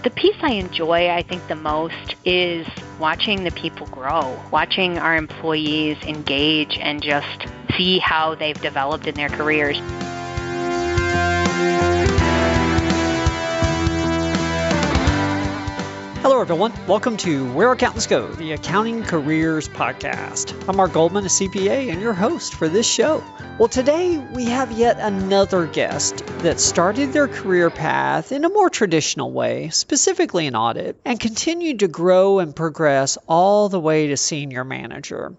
The piece I enjoy, I think, the most is watching the people grow, watching our employees engage and just see how they've developed in their careers. Hello, everyone. Welcome to Where Accountants Go, the Accounting Careers Podcast. I'm Mark Goldman, a CPA, and your host for this show. Well, today we have yet another guest that started their career path in a more traditional way, specifically in audit, and continued to grow and progress all the way to senior manager.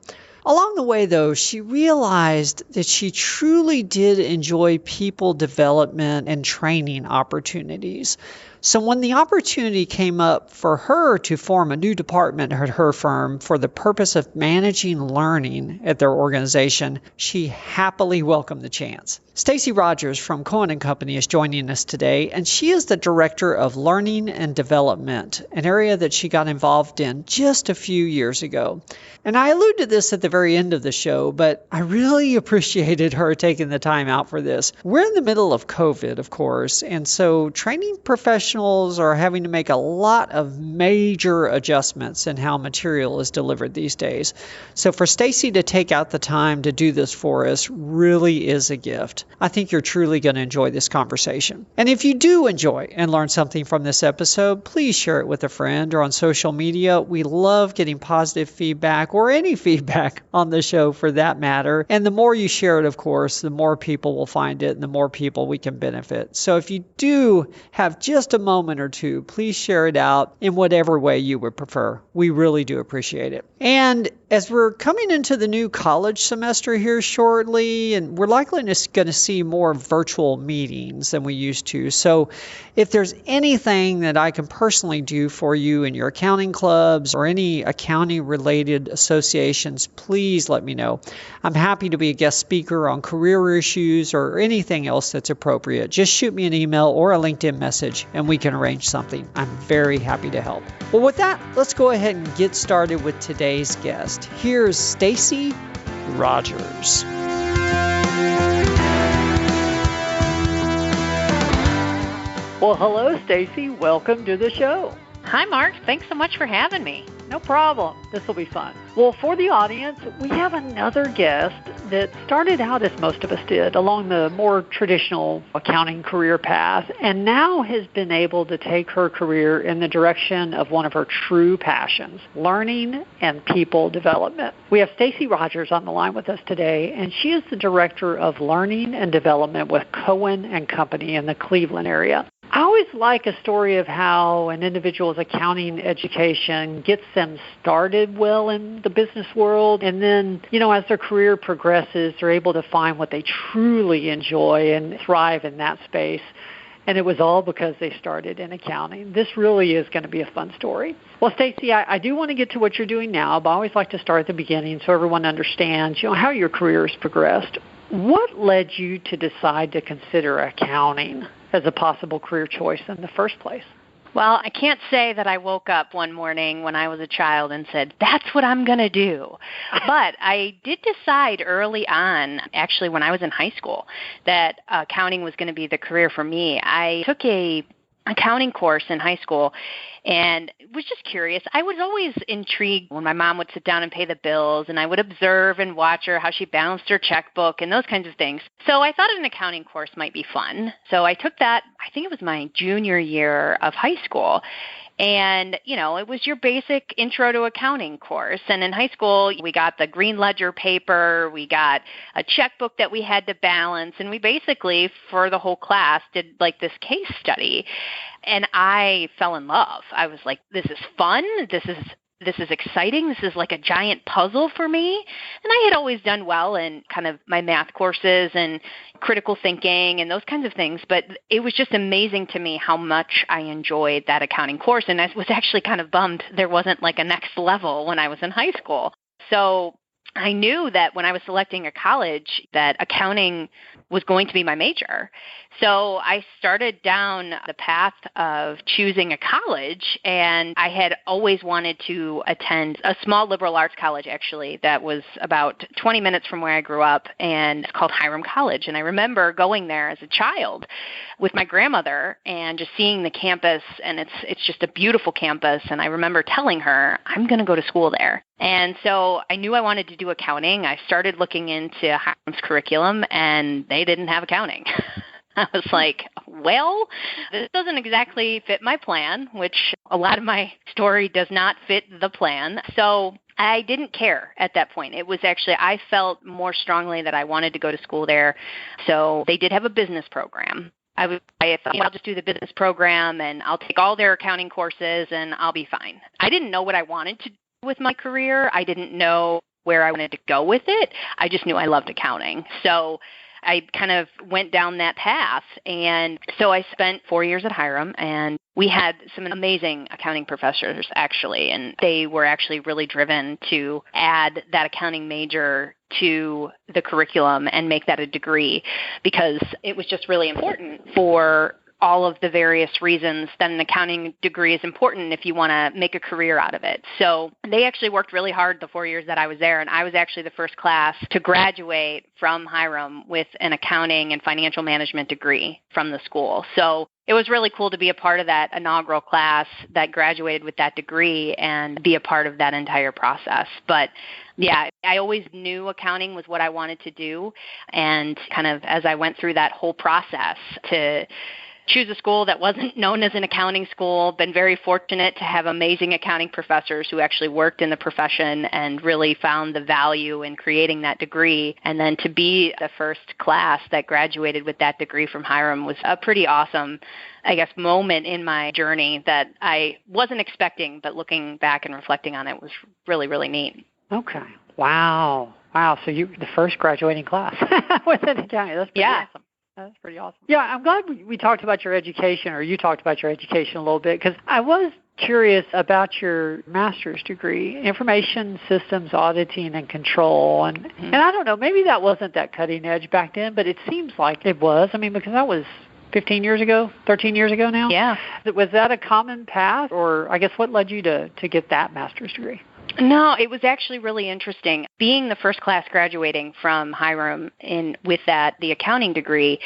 Along the way, though, she realized that she truly did enjoy people development and training opportunities. So when the opportunity came up for her to form a new department at her firm for the purpose of managing learning at their organization, she happily welcomed the chance. Stacey Rodgers from Cohen and Company is joining us today, and she is the Director of Learning and Development, an area that she got involved in just a few years ago. And I alluded to this at the very end of the show, but I really appreciated her taking the time out for this. We're in the middle of COVID, of course, and so training professionals are having to make a lot of major adjustments in how material is delivered these days. So for Stacey to take out the time to do this for us really is a gift. I think you're truly going to enjoy this conversation. And if you do enjoy and learn something from this episode, please share it with a friend or on social media. We love getting positive feedback or any feedback on the show for that matter. And the more you share it, of course, the more people will find it and the more people we can benefit. So if you do have just a moment or two, please share it out in whatever way you would prefer. We really do appreciate it. And as we're coming into the new college semester here shortly, and we're likely going to see more virtual meetings than we used to. So if there's anything that I can personally do for you in your accounting clubs or any accounting related associations, please let me know. I'm happy to be a guest speaker on career issues or anything else that's appropriate. Just shoot me an email or a LinkedIn message and we can arrange something. I'm very happy to help. Well, with that, let's go ahead and get started with today's guest. Here's Stacey Rodgers. Well, hello, Stacey. Welcome to the show. Hi, Mark. Thanks so much for having me. No problem. This will be fun. Well, for the audience, we have another guest that started out, as most of us did, along the more traditional accounting career path, and now has been able to take her career in the direction of one of her true passions, learning and people development. We have Stacey Rodgers on the line with us today, and she is the Director of Learning and Development with Cohen and Company in the Cleveland area. I always like a story of how an individual's accounting education gets them started well in the business world, and then, as their career progresses, they're able to find what they truly enjoy and thrive in that space. And it was all because they started in accounting. This really is going to be a fun story. Well, Stacey, I do want to get to what you're doing now, but I always like to start at the beginning so everyone understands, how your career has progressed. What led you to decide to consider accounting as a possible career choice in the first place? Well, I can't say that I woke up one morning when I was a child and said, that's what I'm going to do. But I did decide early on, actually when I was in high school, that accounting was going to be the career for me. I took a accounting course in high school and was just curious. I was always intrigued when my mom would sit down and pay the bills, and I would observe and watch her, how she balanced her checkbook and those kinds of things. So I thought an accounting course might be fun. So I took that, I think it was my junior year of high school. And, it was your basic intro to accounting course. And in high school, we got the green ledger paper, we got a checkbook that we had to balance, and we basically, for the whole class, did like this case study. And I fell in love. I was like, this is fun. This is exciting. This is like a giant puzzle for me. And I had always done well in kind of my math courses and critical thinking and those kinds of things. But it was just amazing to me how much I enjoyed that accounting course. And I was actually kind of bummed there wasn't like a next level when I was in high school. So I knew that when I was selecting a college that accounting was going to be my major. So I started down the path of choosing a college, and I had always wanted to attend a small liberal arts college, actually, that was about 20 minutes from where I grew up, and it's called Hiram College. And I remember going there as a child with my grandmother and just seeing the campus, and it's just a beautiful campus. And I remember telling her, I'm going to go to school there. And so I knew I wanted to do accounting. I started looking into Hiram's curriculum, and they didn't have accounting. I was like, well, this doesn't exactly fit my plan, which a lot of my story does not fit the plan. So I didn't care at that point. It was actually, I felt more strongly that I wanted to go to school there. So they did have a business program. I thought, I'll just do the business program, and I'll take all their accounting courses, and I'll be fine. I didn't know what I wanted to do with my career. I didn't know where I wanted to go with it. I just knew I loved accounting. So I kind of went down that path. And so I spent 4 years at Hiram, and we had some amazing accounting professors, actually, and they were actually really driven to add that accounting major to the curriculum and make that a degree, because it was just really important for all of the various reasons that an accounting degree is important if you want to make a career out of it. So they actually worked really hard the 4 years that I was there, and I was actually the first class to graduate from Hiram with an accounting and financial management degree from the school. So it was really cool to be a part of that inaugural class that graduated with that degree and be a part of that entire process. But yeah, I always knew accounting was what I wanted to do, and kind of as I went through that whole process to choose a school that wasn't known as an accounting school. Been very fortunate to have amazing accounting professors who actually worked in the profession and really found the value in creating that degree. And then to be the first class that graduated with that degree from Hiram was a pretty awesome, I guess, moment in my journey that I wasn't expecting, but looking back and reflecting on it was really, really neat. Okay. Wow. So you the first graduating class within accounting. That's pretty awesome. That's pretty awesome. Yeah, I'm glad we talked about your education, or you talked about your education a little bit, because I was curious about your master's degree, information systems auditing and control. And I don't know, maybe that wasn't that cutting edge back then, but it seems like it was. I mean, because that was 15 years ago, 13 years ago now? Yeah. Was that a common path, or I guess what led you to get that master's degree? No, it was actually really interesting. Being the first class graduating from Hiram with the accounting degree,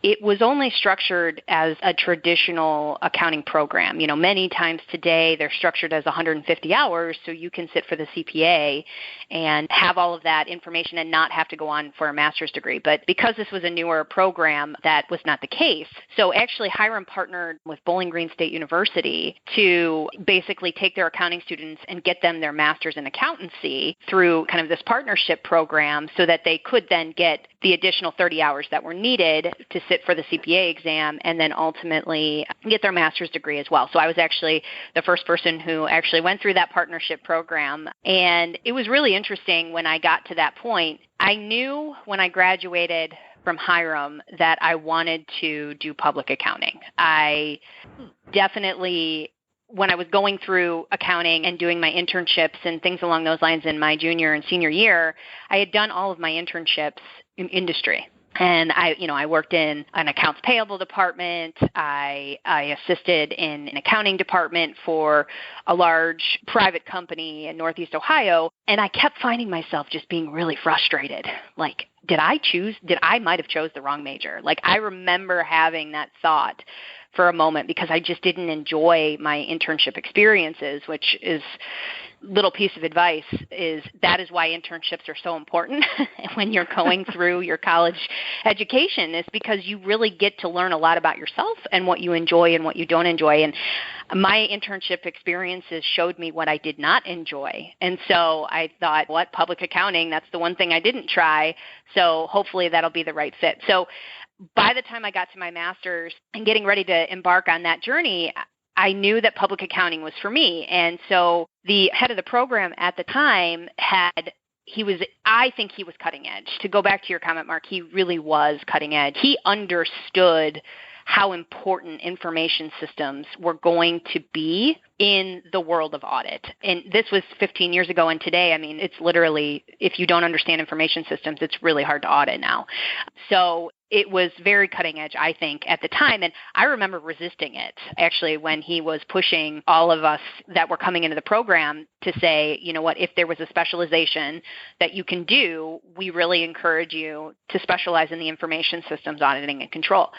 it was only structured as a traditional accounting program. You know, many times today they're structured as 150 hours, so you can sit for the CPA and have all of that information and not have to go on for a master's degree. But because this was a newer program, that was not the case. So actually Hiram partnered with Bowling Green State University to basically take their accounting students and get them their master's in accountancy through kind of this partnership program, so that they could then get the additional 30 hours that were needed to sit for the CPA exam and then ultimately get their master's degree as well. So I was actually the first person who actually went through that partnership program. And it was really interesting when I got to that point. I knew when I graduated from Hiram that I wanted to do public accounting. I definitely, when I was going through accounting and doing my internships and things along those lines in my junior and senior year, I had done all of my internships in industry. And I worked in an accounts payable department. I assisted in an accounting department for a large private company in Northeast Ohio. And I kept finding myself just being really frustrated. Like, I might have chose the wrong major. Like, I remember having that thought for a moment because I just didn't enjoy my internship experiences, which is little piece of advice is that is why internships are so important when you're going through your college education, is because you really get to learn a lot about yourself and what you enjoy and what you don't enjoy. And my internship experiences showed me what I did not enjoy. And so I thought, public accounting, that's the one thing I didn't try. So hopefully that'll be the right fit. So by the time I got to my master's and getting ready to embark on that journey, I knew that public accounting was for me. And so the head of the program at the time I think he was cutting edge. To go back to your comment, Mark, he really was cutting edge. He understood how important information systems were going to be in the world of audit. And this was 15 years ago, and today, I mean, it's literally, if you don't understand information systems, it's really hard to audit now. So it was very cutting edge, I think, at the time. And I remember resisting it, actually, when he was pushing all of us that were coming into the program to say, you know what, if there was a specialization that you can do, we really encourage you to specialize in the information systems auditing and control.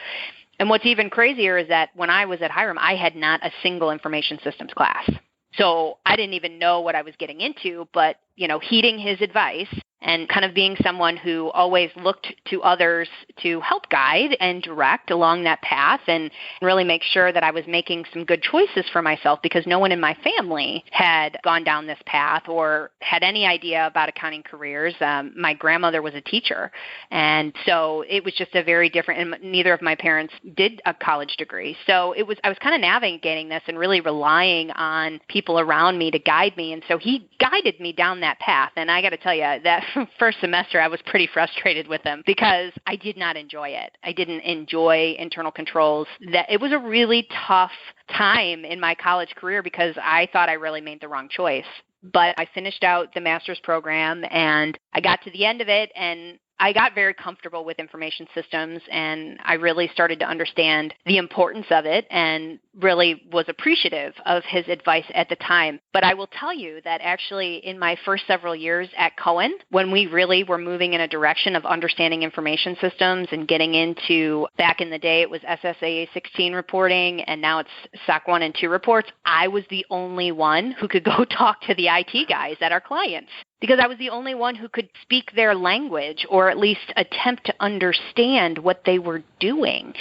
And what's even crazier is that when I was at Hiram, I had not a single information systems class. So I didn't even know what I was getting into, but, you know, heeding his advice and kind of being someone who always looked to others to help guide and direct along that path and really make sure that I was making some good choices for myself, because no one in my family had gone down this path or had any idea about accounting careers. My grandmother was a teacher, and so it was just a very different, and neither of my parents did a college degree. So I was kind of navigating this and really relying on people around me to guide me, and so he guided me down that path. And I got to tell you, that first semester, I was pretty frustrated with him because I did not enjoy it. I didn't enjoy internal controls. That it was a really tough time in my college career because I thought I really made the wrong choice. But I finished out the master's program, and I got to the end of it, and I got very comfortable with information systems, and I really started to understand the importance of it and really was appreciative of his advice at the time. But I will tell you that actually in my first several years at Cohen, when we really were moving in a direction of understanding information systems and getting into, back in the day, it was SSAA 16 reporting, and now it's SOC 1 and 2 reports, I was the only one who could go talk to the IT guys at our clients, because I was the only one who could speak their language or at least attempt to understand what they were doing.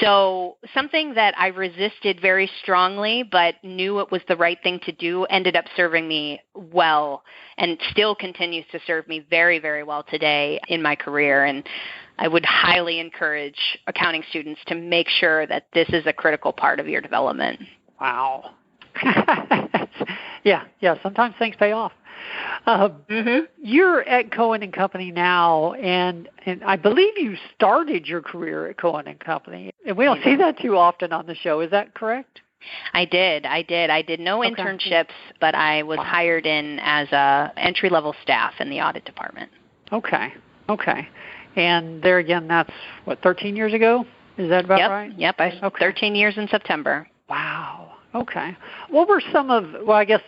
So something that I resisted very strongly but knew it was the right thing to do ended up serving me well and still continues to serve me very, very well today in my career. And I would highly encourage accounting students to make sure that this is a critical part of your development. Wow. Yeah, sometimes things pay off. You're at Cohen and Company now, and I believe you started your career at Cohen and Company, and we don't see that too often on the show. Is that correct? I did. I did no internships, but I was hired in as a entry-level staff in the audit department. Okay. And there again, that's, 13 years ago? Is that about right? Yep, 13 years in September. Wow. Okay. What were some of, I guess,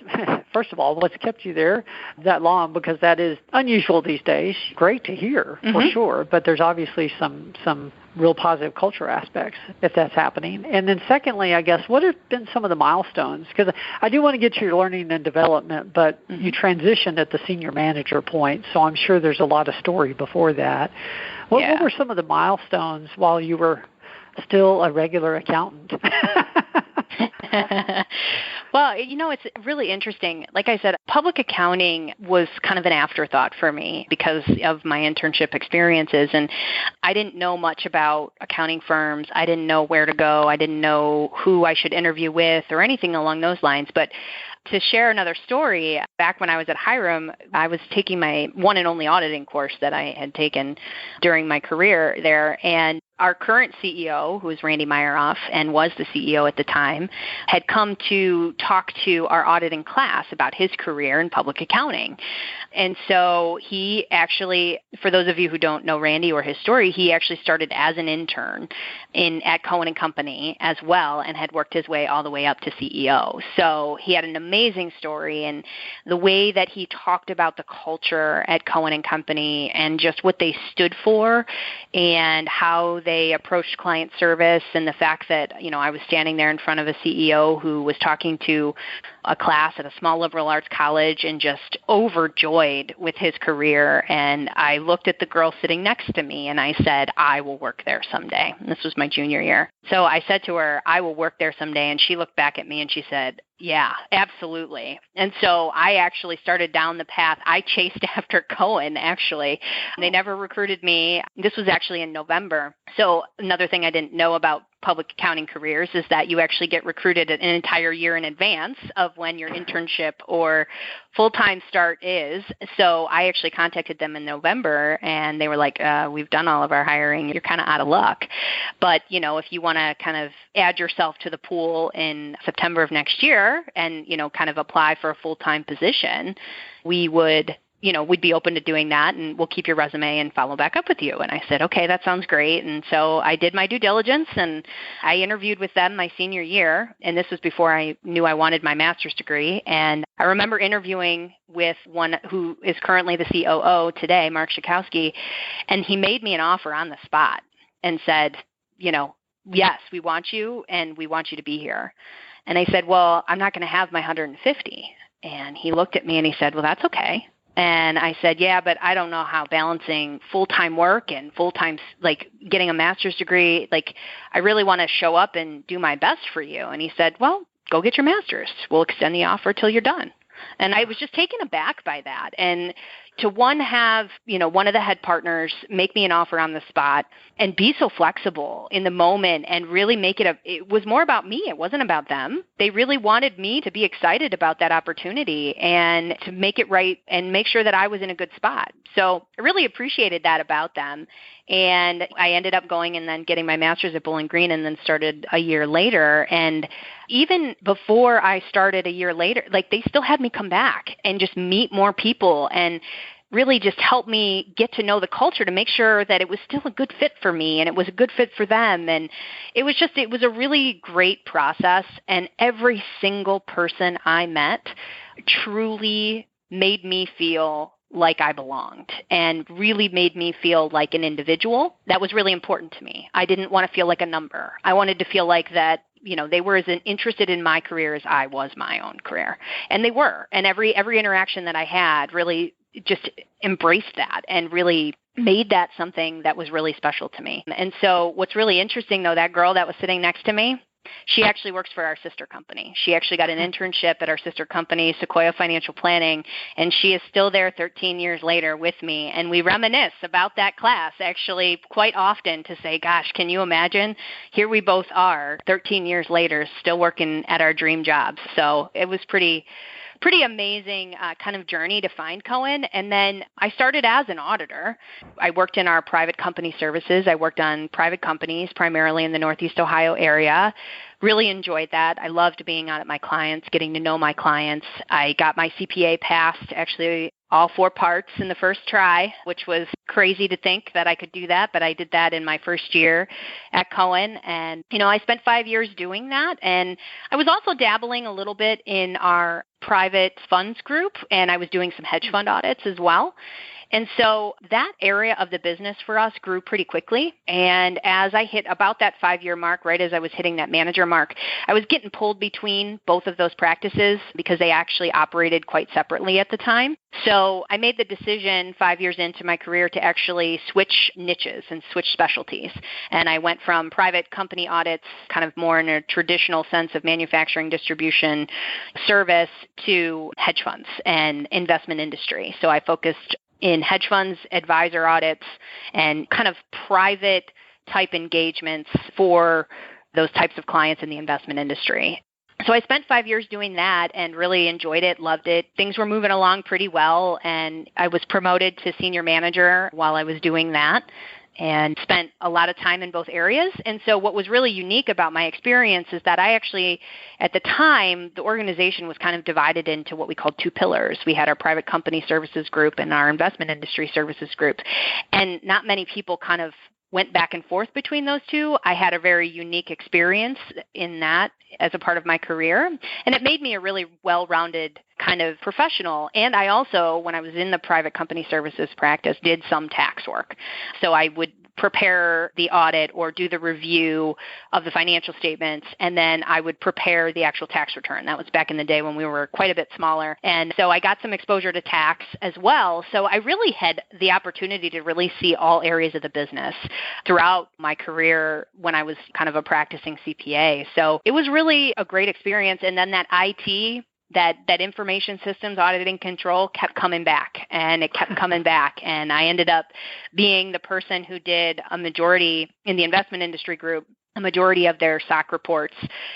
first of all, what's kept you there that long? Because that is unusual these days. Great to hear, for sure. But there's obviously some real positive culture aspects if that's happening. And then secondly, I guess, what have been some of the milestones? Because I do want to get to your learning and development, but you transitioned at the senior manager point, so I'm sure there's a lot of story before that. What were some of the milestones while you were still a regular accountant? Well, it's really interesting. Like I said, public accounting was kind of an afterthought for me because of my internship experiences. And I didn't know much about accounting firms. I didn't know where to go. I didn't know who I should interview with or anything along those lines. But to share another story, back when I was at Hiram, I was taking my one and only auditing course that I had taken during my career there. And our current CEO, who is Randy Meyerhoff and was the CEO at the time, had come to talk to our auditing class about his career in public accounting. And so he actually, for those of you who don't know Randy or his story, he actually started as an intern at Cohen and Company as well and had worked his way all the way up to CEO. So he had an amazing story, and the way that he talked about the culture at Cohen and Company and just what they stood for and how they approached client service, and the fact that, I was standing there in front of a CEO who was talking to a class at a small liberal arts college and just overjoyed with his career. And I looked at the girl sitting next to me and I said, I will work there someday. And this was my junior year. So I said to her, I will work there someday. And she looked back at me and she said, yeah, absolutely. And so I actually started down the path. I chased after Cohen, actually. They never recruited me. This was actually in November. So another thing I didn't know about public accounting careers is that you actually get recruited an entire year in advance of when your internship or full-time start is. So I actually contacted them in November, and they were like, we've done all of our hiring. You're kind of out of luck. But, if you want to kind of add yourself to the pool in September of next year and, kind of apply for a full-time position, we would we'd be open to doing that, and we'll keep your resume and follow back up with you. And I said, okay, that sounds great. And so I did my due diligence, and I interviewed with them my senior year. And this was before I knew I wanted my master's degree. And I remember interviewing with one who is currently the COO today, Mark Schakowsky, and he made me an offer on the spot and said, yes, we want you, and we want you to be here. And I said, well, I'm not going to have my 150. And he looked at me and he said, well, that's okay. And I said, yeah, but I don't know how balancing full-time work and full-time, getting a master's degree, I really want to show up and do my best for you. And he said, well, go get your master's. We'll extend the offer till you're done. And I was just taken aback by that. And to have, one of the head partners make me an offer on the spot and be so flexible in the moment and really make it was more about me. It wasn't about them. They really wanted me to be excited about that opportunity and to make it right and make sure that I was in a good spot. So I really appreciated that about them. And I ended up going and then getting my master's at Bowling Green and then started a year later. And even before I started a year later, they still had me come back and just meet more people and really just help me get to know the culture to make sure that it was still a good fit for me and it was a good fit for them. And it was a really great process. And every single person I met truly made me feel like I belonged and really made me feel like an individual. That was really important to me. I didn't want to feel like a number. I wanted to feel like that, they were as interested in my career as I was my own career. And they were. And every interaction that I had really just embraced that and really made that something that was really special to me. And so what's really interesting, though, that girl that was sitting next to me, she actually works for our sister company. She actually got an internship at our sister company, Sequoia Financial Planning, and she is still there 13 years later with me. And we reminisce about that class actually quite often to say, gosh, can you imagine? Here we both are 13 years later still working at our dream jobs. So it was pretty amazing kind of journey to find Cohen. And then I started as an auditor. I worked in our private company services. I worked on private companies, primarily in the Northeast Ohio area. Really enjoyed that. I loved being out at my clients, getting to know my clients. I got my CPA passed, actually all 4 parts in the first try, which was crazy to think that I could do that, but I did that in my first year at Cohen. And, I spent 5 years doing that. And I was also dabbling a little bit in our private funds group, and I was doing some hedge fund audits as well. And so that area of the business for us grew pretty quickly. And as I hit about that 5-year mark, right as I was hitting that manager mark, I was getting pulled between both of those practices because they actually operated quite separately at the time. So I made the decision 5 years into my career to actually switch niches and switch specialties. And I went from private company audits, kind of more in a traditional sense of manufacturing, distribution, service, to hedge funds and investment industry. So I focused in hedge funds, advisor audits, and kind of private type engagements for those types of clients in the investment industry. So I spent 5 years doing that and really enjoyed it, loved it. Things were moving along pretty well, and I was promoted to senior manager while I was doing that and spent a lot of time in both areas. And so what was really unique about my experience is that I actually, at the time, the organization was kind of divided into what we called 2 pillars. We had our private company services group and our investment industry services group. And not many people kind of went back and forth between those two. I had a very unique experience in that as a part of my career, and it made me a really well-rounded kind of professional. And I also, when I was in the private company services practice, did some tax work. So I would prepare the audit or do the review of the financial statements, and then I would prepare the actual tax return. That was back in the day when we were quite a bit smaller. And so I got some exposure to tax as well. So I really had the opportunity to really see all areas of the business throughout my career when I was kind of a practicing CPA. So it was really a great experience. And then that IT, that information systems auditing control kept coming back, and it kept coming back. And I ended up being the person who did a majority in the investment industry group a majority of their SOC reports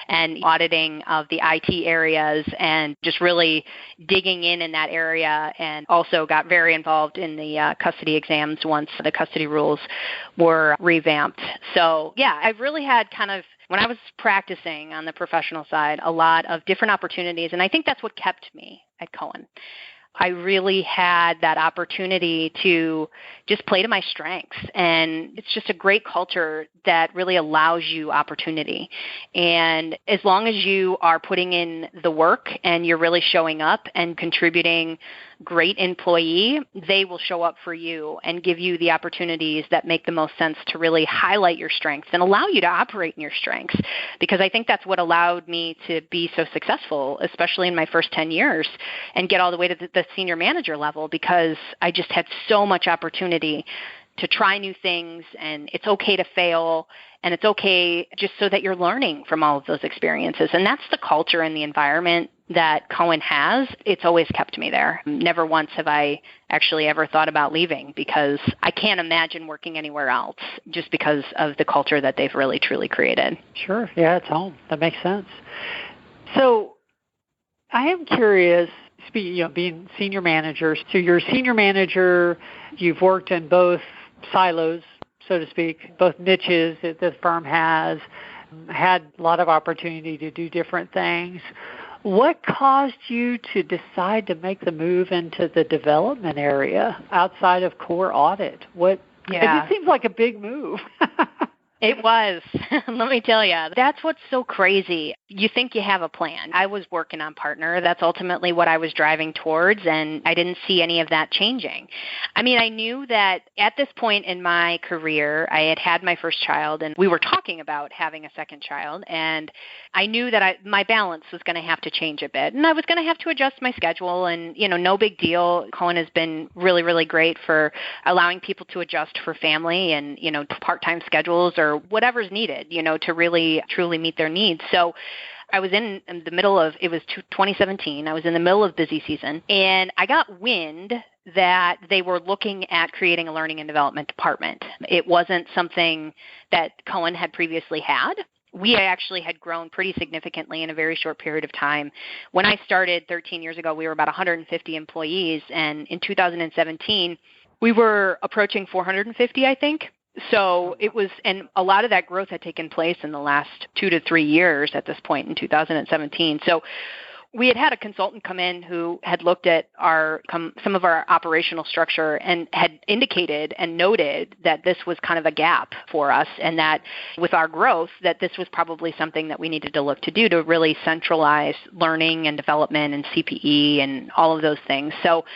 and auditing of the IT areas and just really digging in that area, and also got very involved in the custody exams once the custody rules were revamped. So yeah, I've really had kind of, when I was practicing on the professional side, a lot of different opportunities, and I think that's what kept me at Cohen. I really had that opportunity to just play to my strengths. And it's just a great culture that really allows you opportunity. And as long as you are putting in the work and you're really showing up and contributing great employee, they will show up for you and give you the opportunities that make the most sense to really highlight your strengths and allow you to operate in your strengths. Because I think that's what allowed me to be so successful, especially in my first 10 years, and get all the way to the senior manager level, because I just had so much opportunity to try new things, and it's okay to fail, and it's okay just so that you're learning from all of those experiences. And that's the culture and the environment that Cohen has. It's always kept me there. Never once have I actually ever thought about leaving, because I can't imagine working anywhere else just because of the culture that they've really, truly created. Sure. Yeah, it's home. That makes sense. So I am curious, being senior managers, so you're a senior manager, you've worked in both silos, so to speak, both niches that the firm has, had a lot of opportunity to do different things. What caused you to decide to make the move into the development area outside of core audit? It just seems like a big move. It was. Let me tell you, that's what's so crazy. You think you have a plan. I was working on partner. That's ultimately what I was driving towards, and I didn't see any of that changing. I mean, I knew that at this point in my career, I had had my first child, and we were talking about having a second child, and I knew that my balance was going to have to change a bit, and I was going to have to adjust my schedule, and, no big deal. Cohen has been really, really great for allowing people to adjust for family and, part-time schedules or whatever's needed, to really, truly meet their needs. So I was in the middle of, it was 2017, I was in the middle of busy season, and I got wind that they were looking at creating a learning and development department. It wasn't something that Cohen had previously had. We actually had grown pretty significantly in a very short period of time. When I started 13 years ago, we were about 150 employees, and in 2017, we were approaching 450, I think. So it was, and a lot of that growth had taken place in the last 2 to 3 years at this point in 2017. So we had a consultant come in who had looked at some of our operational structure and had indicated and noted that this was kind of a gap for us, and that with our growth, that this was probably something that we needed to look to do to really centralize learning and development and CPE and all of those things. So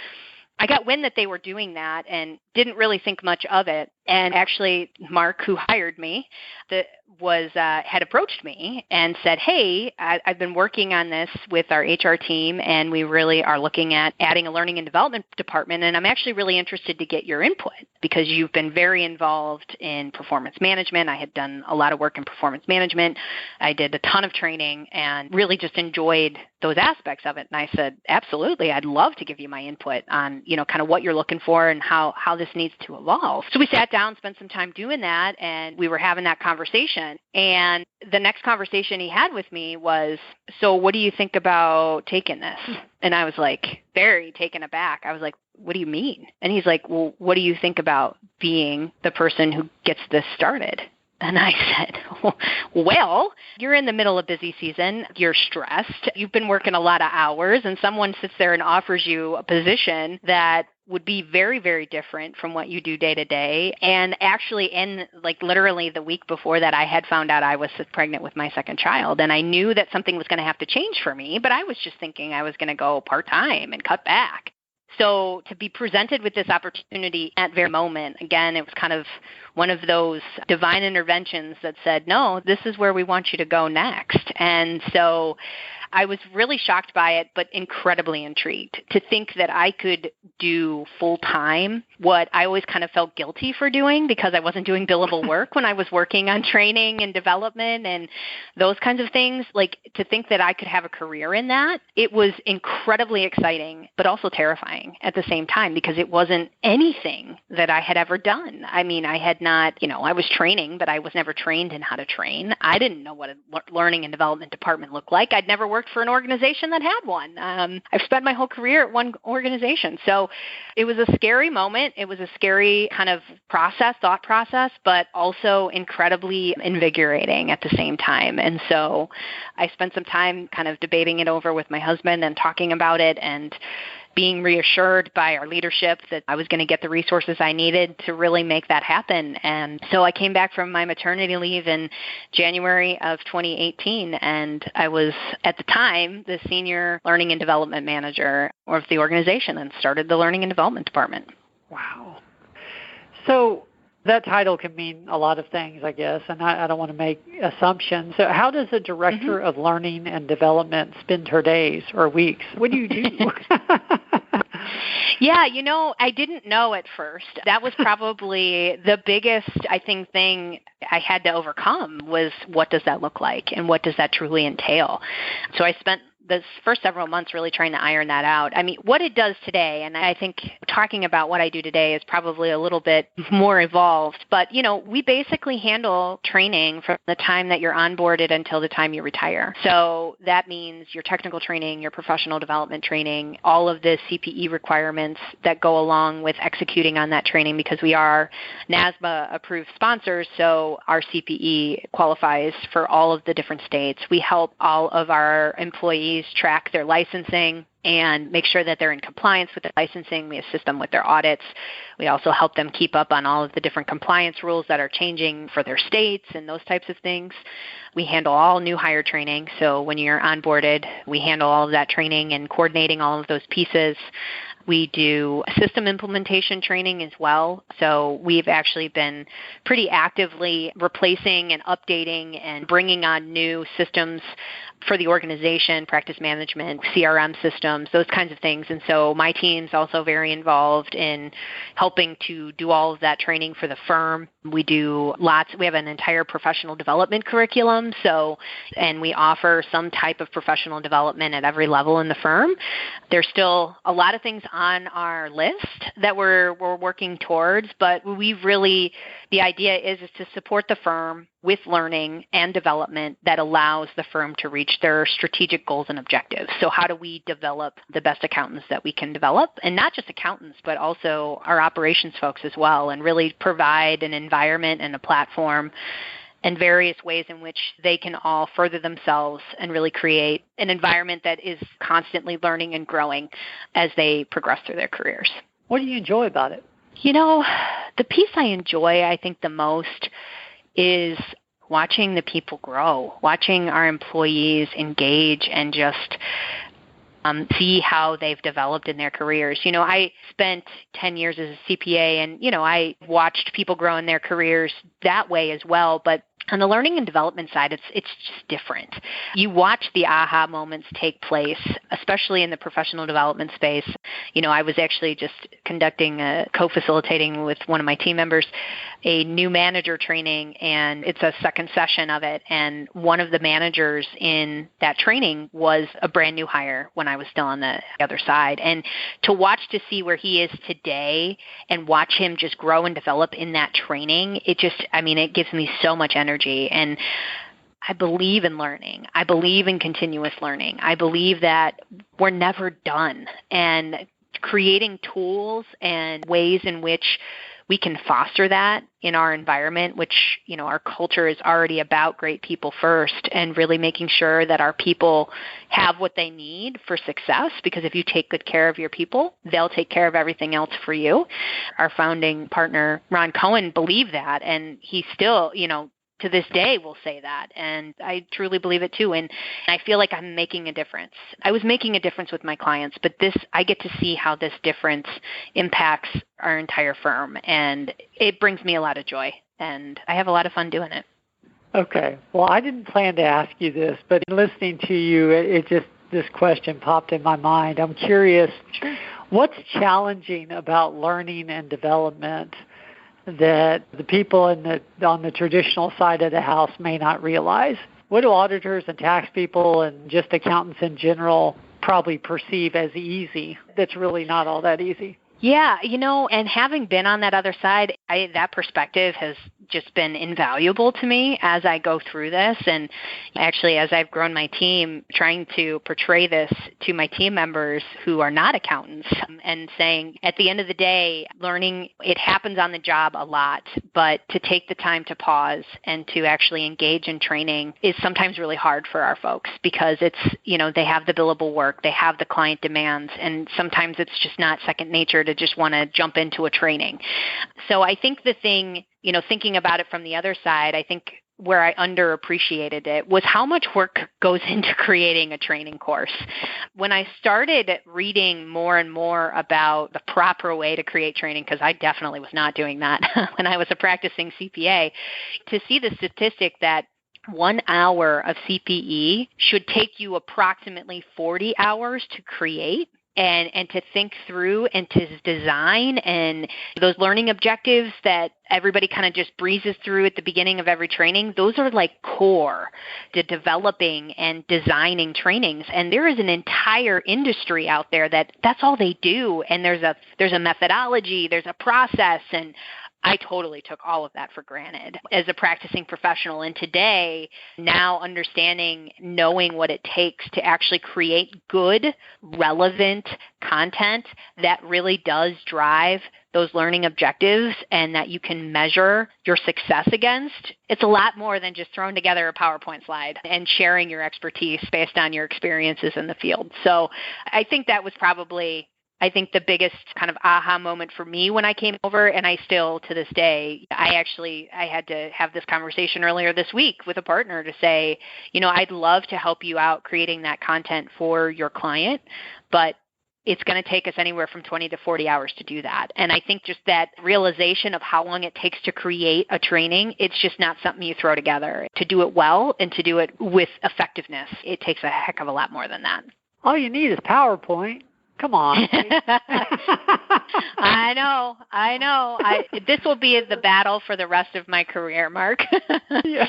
I got wind that they were doing that and didn't really think much of it. And actually, Mark, who hired me, had approached me and said, hey, I've been working on this with our HR team, and we really are looking at adding a learning and development department, and I'm actually really interested to get your input because you've been very involved in performance management. I had done a lot of work in performance management. I did a ton of training and really just enjoyed those aspects of it. And I said, absolutely, I'd love to give you my input on, kind of what you're looking for and how this needs to evolve. So we sat down, spent some time doing that, and we were having that conversation. And the next conversation he had with me was, so what do you think about taking this? And I was like, very taken aback. I was like, what do you mean? And he's like, well, what do you think about being the person who gets this started? And I said, well, you're in the middle of busy season. You're stressed. You've been working a lot of hours, and someone sits there and offers you a position that would be very, very different from what you do day to day. And actually, literally the week before that, I had found out I was pregnant with my second child. And I knew that something was going to have to change for me, but I was just thinking I was going to go part-time and cut back. So to be presented with this opportunity at very moment, again, it was kind of one of those divine interventions that said, no, this is where we want you to go next. And so I was really shocked by it, but incredibly intrigued to think that I could do full-time what I always kind of felt guilty for doing because I wasn't doing billable work when I was working on training and development and those kinds of things. Like, to think that I could have a career in that, it was incredibly exciting, but also terrifying at the same time because it wasn't anything that I had ever done. I mean, I had not, I was training, but I was never trained in how to train. I didn't know what a learning and development department looked like. I'd never worked for an organization that had one. I've spent my whole career at one organization. So it was a scary moment. It was a scary kind of thought process, but also incredibly invigorating at the same time. And so I spent some time kind of debating it over with my husband and talking about it and being reassured by our leadership that I was going to get the resources I needed to really make that happen. And so I came back from my maternity leave in January of 2018, and I was, at the time, the senior learning and development manager of the organization and started the learning and development department. Wow. So that title can mean a lot of things, I guess, and I don't want to make assumptions. So how does a director of learning and development spend her days or weeks? What do you do? Yeah, I didn't know at first. That was probably the biggest, I think, thing I had to overcome was, what does that look like and what does that truly entail? So I spent the first several months really trying to iron that out. I mean, what it does today, and I think talking about what I do today is probably a little bit more evolved, but, we basically handle training from the time that you're onboarded until the time you retire. So that means your technical training, your professional development training, all of the CPE requirements that go along with executing on that training, because we are NASBA approved sponsors, so our CPE qualifies for all of the different states. We help all of our employees track their licensing and make sure that they're in compliance with the licensing. We assist them with their audits. We also help them keep up on all of the different compliance rules that are changing for their states and those types of things. We handle all new hire training. So when you're onboarded, we handle all of that training and coordinating all of those pieces. We do system implementation training as well. So we've actually been pretty actively replacing and updating and bringing on new systems for the organization, practice management, CRM systems, those kinds of things. And so my team's also very involved in helping to do all of that training for the firm. We have an entire professional development curriculum. And we offer some type of professional development at every level in the firm. There's still a lot of things on our list that we're working towards, but the idea is to support the firm with learning and development that allows the firm to reach their strategic goals and objectives. So how do we develop the best accountants that we can develop? And not just accountants, but also our operations folks as well, and really provide an environment and a platform and various ways in which they can all further themselves and really create an environment that is constantly learning and growing as they progress through their careers. What do you enjoy about it? The piece I enjoy, I think, the most is watching the people grow, watching our employees engage and just see how they've developed in their careers. I spent 10 years as a CPA, and, I watched people grow in their careers that way as well. But on the learning and development side, it's just different. You watch the aha moments take place, especially in the professional development space. I was actually just co-facilitating with one of my team members a new manager training, and it's a second session of it. And one of the managers in that training was a brand new hire when I was still on the other side. And to see where he is today and watch him just grow and develop in that training, it gives me so much energy. And I believe in learning. I believe in continuous learning. I believe that we're never done. And creating tools and ways in which we can foster that in our environment, which, our culture is already about great people first, and really making sure that our people have what they need for success, because if you take good care of your people, they'll take care of everything else for you. Our founding partner, Ron Cohen, believed that, and he still, to this day will say that. And I truly believe it too. And I feel like I'm making a difference. I was making a difference with my clients, but I get to see how this difference impacts our entire firm. And it brings me a lot of joy. And I have a lot of fun doing it. Okay. Well, I didn't plan to ask you this, but listening to you, this question popped in my mind. I'm curious, Sure. What's challenging about learning and development that the people on the traditional side of the house may not realize? What do auditors and tax people and just accountants in general probably perceive as easy that's really not all that easy? Yeah, and having been on that other side, that perspective has just been invaluable to me as I go through this. And actually, as I've grown my team, trying to portray this to my team members who are not accountants and saying, at the end of the day, learning, it happens on the job a lot, but to take the time to pause and to actually engage in training is sometimes really hard for our folks because it's, they have the billable work, they have the client demands, and sometimes it's just not second nature to just want to jump into a training. So I think the thing, thinking about it from the other side, I think where I underappreciated it was how much work goes into creating a training course. When I started reading more and more about the proper way to create training, because I definitely was not doing that when I was a practicing CPA, to see the statistic that 1 hour of CPE should take you approximately 40 hours to create. And to think through and to design and those learning objectives that everybody kind of just breezes through at the beginning of every training, those are like core to developing and designing trainings. And there is an entire industry out there that's all they do. And there's a methodology, there's a process, and I totally took all of that for granted as a practicing professional. And today, now understanding, knowing what it takes to actually create good, relevant content that really does drive those learning objectives and that you can measure your success against, it's a lot more than just throwing together a PowerPoint slide and sharing your expertise based on your experiences in the field. So I think that was probably the biggest kind of aha moment for me when I came over, and I still, to this day, I had to have this conversation earlier this week with a partner to say, I'd love to help you out creating that content for your client, but it's going to take us anywhere from 20 to 40 hours to do that. And I think just that realization of how long it takes to create a training, it's just not something you throw together. To do it well and to do it with effectiveness, it takes a heck of a lot more than that. All you need is PowerPoint. Come on. I know. This will be the battle for the rest of my career, Mark. Yeah.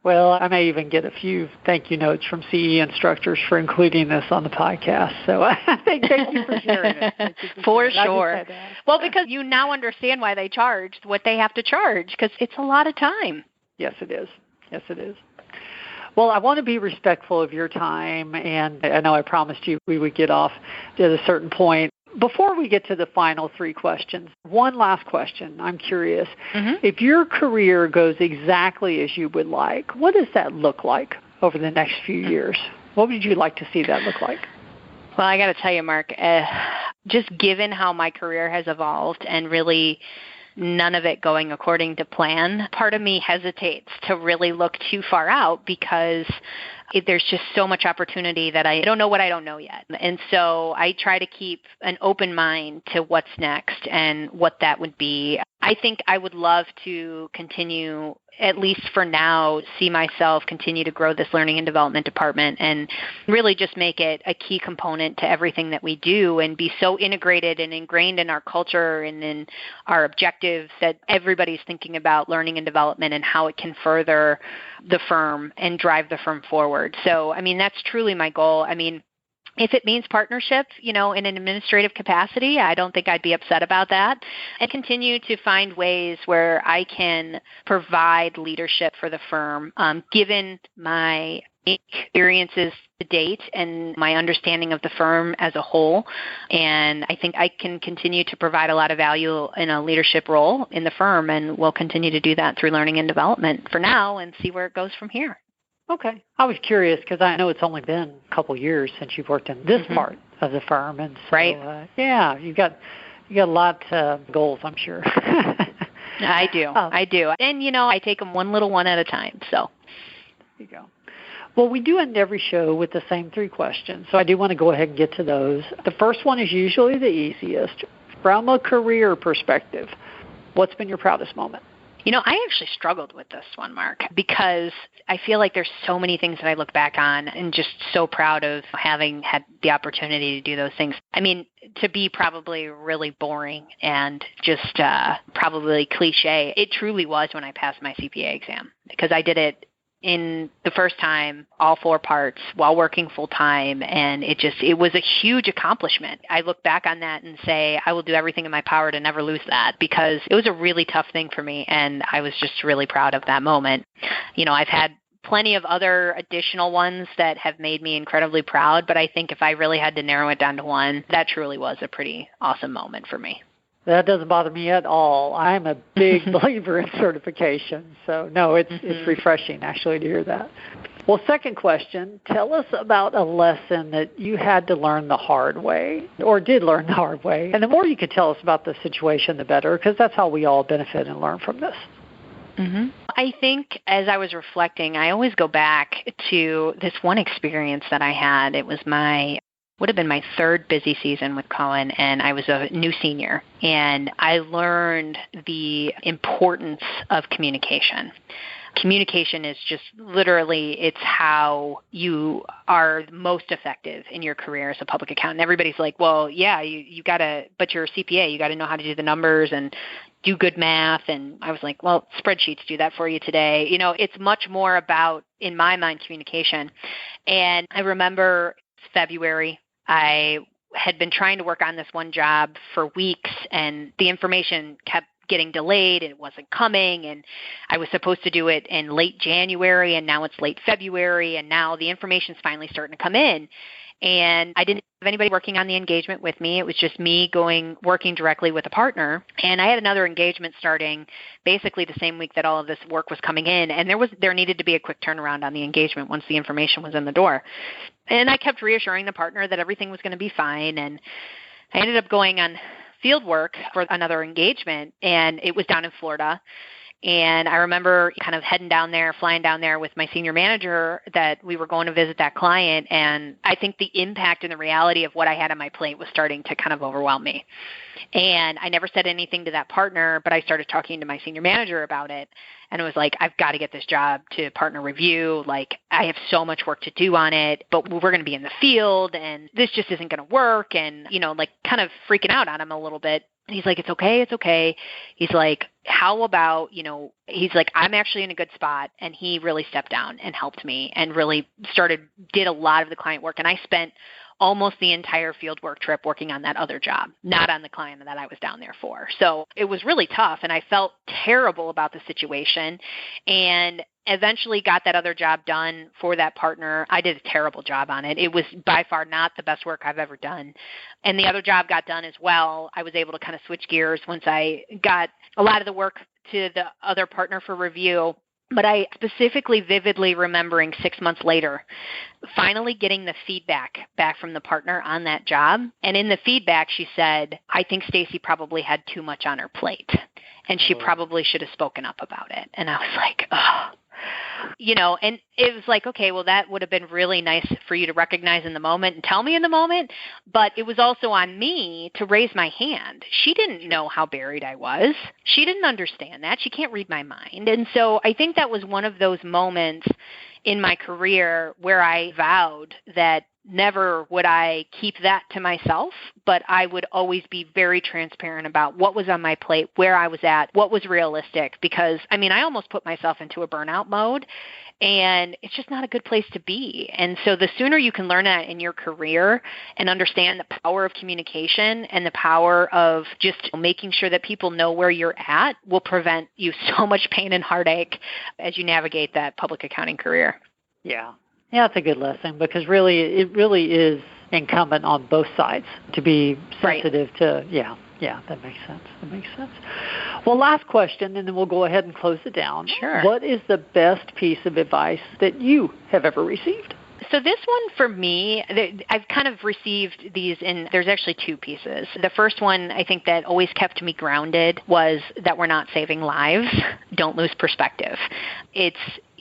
Well, I may even get a few thank you notes from CE instructors for including this on the podcast. So thank you for sharing it. For sure. Well, because you now understand why they charge what they have to charge, because it's a lot of time. Yes, it is. Well, I want to be respectful of your time, and I know I promised you we would get off at a certain point. Before we get to the final 3 questions, one last question. I'm curious. Mm-hmm. If your career goes exactly as you would like, what does that look like over the next few years? What would you like to see that look like? Well, I got to tell you, Mark, just given how my career has evolved and really none of it going according to plan, part of me hesitates to really look too far out because there's just so much opportunity that I don't know what I don't know yet. And so I try to keep an open mind to what's next and what that would be. I think I would love to continue, at least for now, see myself continue to grow this learning and development department and really just make it a key component to everything that we do and be so integrated and ingrained in our culture and in our objectives that everybody's thinking about learning and development and how it can further the firm and drive the firm forward. So, that's truly my goal. If it means partnership, in an administrative capacity, I don't think I'd be upset about that. And continue to find ways where I can provide leadership for the firm, given my experiences to date and my understanding of the firm as a whole. And I think I can continue to provide a lot of value in a leadership role in the firm, and we'll continue to do that through learning and development for now and see where it goes from here. Okay. I was curious because I know it's only been a couple years since you've worked in this part of the firm. And so, right. You got a lot of goals, I'm sure. I do. And, I take them one little one at a time. So there you go. Well, we do end every show with the same 3 questions. So I do want to go ahead and get to those. The first one is usually the easiest. From a career perspective, what's been your proudest moment? I actually struggled with this one, Mark, because I feel like there's so many things that I look back on and just so proud of having had the opportunity to do those things. I mean, to be probably really boring and just probably cliche, it truly was when I passed my CPA exam, because I did it in the first time, all 4 parts, while working full time, and it was a huge accomplishment. I look back on that and say, I will do everything in my power to never lose that, because it was a really tough thing for me, and I was just really proud of that moment. I've had plenty of other additional ones that have made me incredibly proud, but I think if I really had to narrow it down to one, that truly was a pretty awesome moment for me. That doesn't bother me at all. I'm a big believer in certification. So, no, it's refreshing, actually, to hear that. Well, second question, tell us about a lesson that you had to learn the hard way, or did learn the hard way. And the more you could tell us about the situation, the better, because that's how we all benefit and learn from this. Mm-hmm. I think as I was reflecting, I always go back to this one experience that I had. It was would have been my 3rd busy season with Cohen, and I was a new senior, and I learned the importance of communication. Communication is just literally, it's how you are most effective in your career as a public accountant. Everybody's like, well, yeah, you got to, but you're a CPA, you got to know how to do the numbers and do good math. And I was like, well, spreadsheets do that for you today. It's much more about, in my mind, communication. And I remember February, I had been trying to work on this one job for weeks, and the information kept getting delayed, and it wasn't coming, and I was supposed to do it in late January, and now it's late February, and now the information's finally starting to come in. And I didn't have anybody working on the engagement with me. It was just me working directly with a partner. And I had another engagement starting basically the same week that all of this work was coming in. And there needed to be a quick turnaround on the engagement once the information was in the door. And I kept reassuring the partner that everything was going to be fine. And I ended up going on field work for another engagement, and it was down in Florida. And I remember kind of flying down there with my senior manager, that we were going to visit that client. And I think the impact and the reality of what I had on my plate was starting to kind of overwhelm me. And I never said anything to that partner, but I started talking to my senior manager about it. And it was like, I've got to get this job to partner review. Like, I have so much work to do on it, but we're going to be in the field, and this just isn't going to work. And, kind of freaking out on him a little bit. And he's like, it's okay. He's like, how about, he's like, I'm actually in a good spot. And he really stepped down and helped me and really did a lot of the client work. And I spent almost the entire field work trip working on that other job, not on the client that I was down there for. So it was really tough, and I felt terrible about the situation, and eventually got that other job done for that partner. I did a terrible job on it. It was by far not the best work I've ever done. And the other job got done as well. I was able to kind of switch gears once I got a lot of the work to the other partner for review. But I specifically vividly remembering 6 months later, finally getting the feedback back from the partner on that job. And in the feedback, she said, I think Stacey probably had too much on her plate, and she probably should have spoken up about it. And I was like, oh. And it was like, okay, well, that would have been really nice for you to recognize in the moment and tell me in the moment. But it was also on me to raise my hand. She didn't know how buried I was. She didn't understand that. She can't read my mind. And so I think that was one of those moments in my career where I vowed that never would I keep that to myself, but I would always be very transparent about what was on my plate, where I was at, what was realistic, because, I almost put myself into a burnout mode, and it's just not a good place to be. And so the sooner you can learn that in your career and understand the power of communication and the power of just making sure that people know where you're at will prevent you so much pain and heartache as you navigate that public accounting career. Yeah. Yeah, that's a good lesson, because it really is incumbent on both sides to be sensitive to, that makes sense. Well, last question, and then we'll go ahead and close it down. Sure. What is the best piece of advice that you have ever received? So this one for me, I've kind of received these there's actually 2 pieces. The first one, I think, that always kept me grounded was that we're not saving lives. Don't lose perspective. It's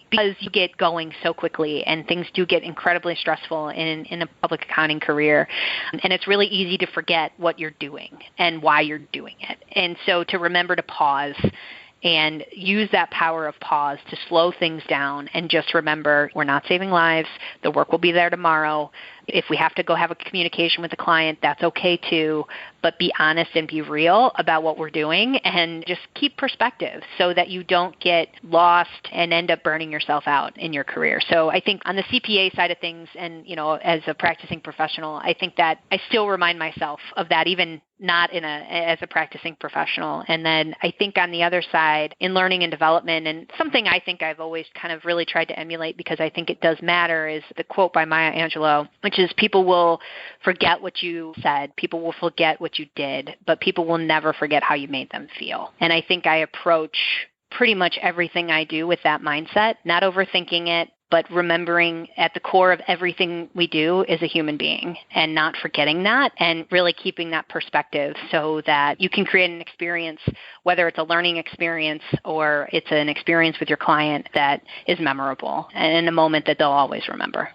because you get going so quickly, and things do get incredibly stressful in a public accounting career, and it's really easy to forget what you're doing and why you're doing it. And so to remember to pause and use that power of pause to slow things down and just remember we're not saving lives. The work will be there tomorrow. If we have to go have a communication with the client, that's okay too, but be honest and be real about what we're doing and just keep perspective so that you don't get lost and end up burning yourself out in your career. So I think on the CPA side of things and, as a practicing professional, I think that I still remind myself of that, even not as a practicing professional. And then I think on the other side, in learning and development, and something I think I've always kind of really tried to emulate because I think it does matter, is the quote by Maya Angelou, which is, people will forget what you said, people will forget what you did, but people will never forget how you made them feel. And I think I approach pretty much everything I do with that mindset, not overthinking it, but remembering at the core of everything we do is a human being and not forgetting that and really keeping that perspective so that you can create an experience, whether it's a learning experience or it's an experience with your client that is memorable and in a moment that they'll always remember.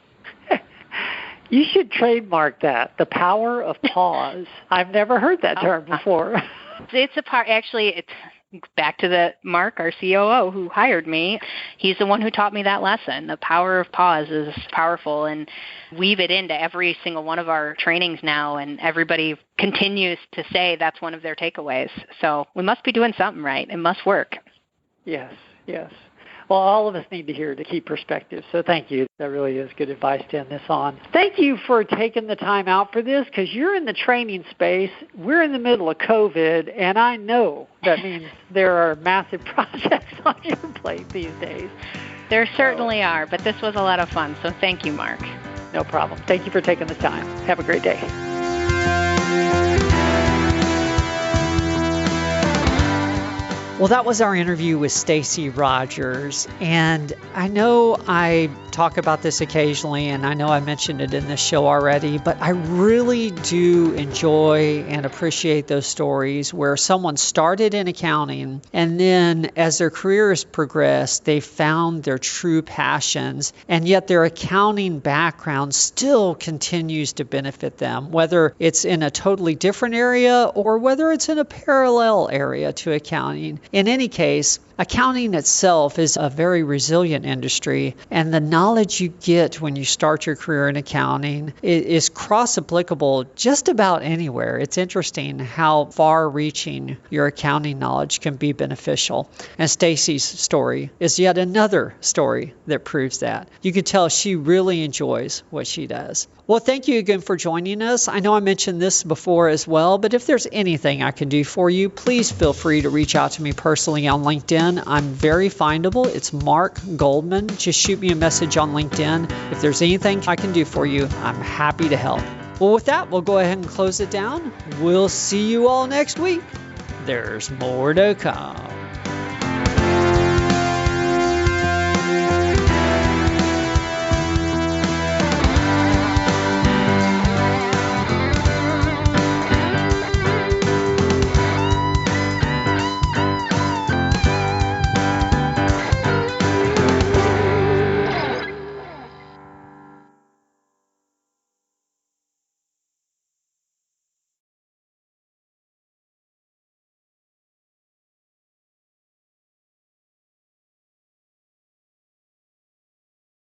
You should trademark that, the power of pause. I've never heard that term before. It's back to the Mark, our COO, who hired me. He's the one who taught me that lesson. The power of pause is powerful, and weave it into every single one of our trainings now, and everybody continues to say that's one of their takeaways. So we must be doing something right. It must work. Yes. Well, all of us need to hear to keep perspective. So thank you. That really is good advice to end this on. Thank you for taking the time out for this, because you're in the training space. We're in the middle of COVID, and I know that means there are massive projects on your plate these days. There certainly are, but this was a lot of fun. So thank you, Mark. No problem. Thank you for taking the time. Have a great day. Well, that was our interview with Stacey Rodgers, and I know I talk about this occasionally, and I know I mentioned it in this show already, but I really do enjoy and appreciate those stories where someone started in accounting, and then as their careers progressed, they found their true passions, and yet their accounting background still continues to benefit them, whether it's in a totally different area or whether it's in a parallel area to accounting. In any case, accounting itself is a very resilient industry, and the knowledge you get when you start your career in accounting is cross-applicable just about anywhere. It's interesting how far-reaching your accounting knowledge can be beneficial. And Stacey's story is yet another story that proves that. You can tell she really enjoys what she does. Well, thank you again for joining us. I know I mentioned this before as well, but if there's anything I can do for you, please feel free to reach out to me personally on LinkedIn. I'm very findable. It's Mark Goldman. Just shoot me a message on LinkedIn. If there's anything I can do for you, I'm happy to help. Well, with that, we'll go ahead and close it down. We'll see you all next week. There's more to come.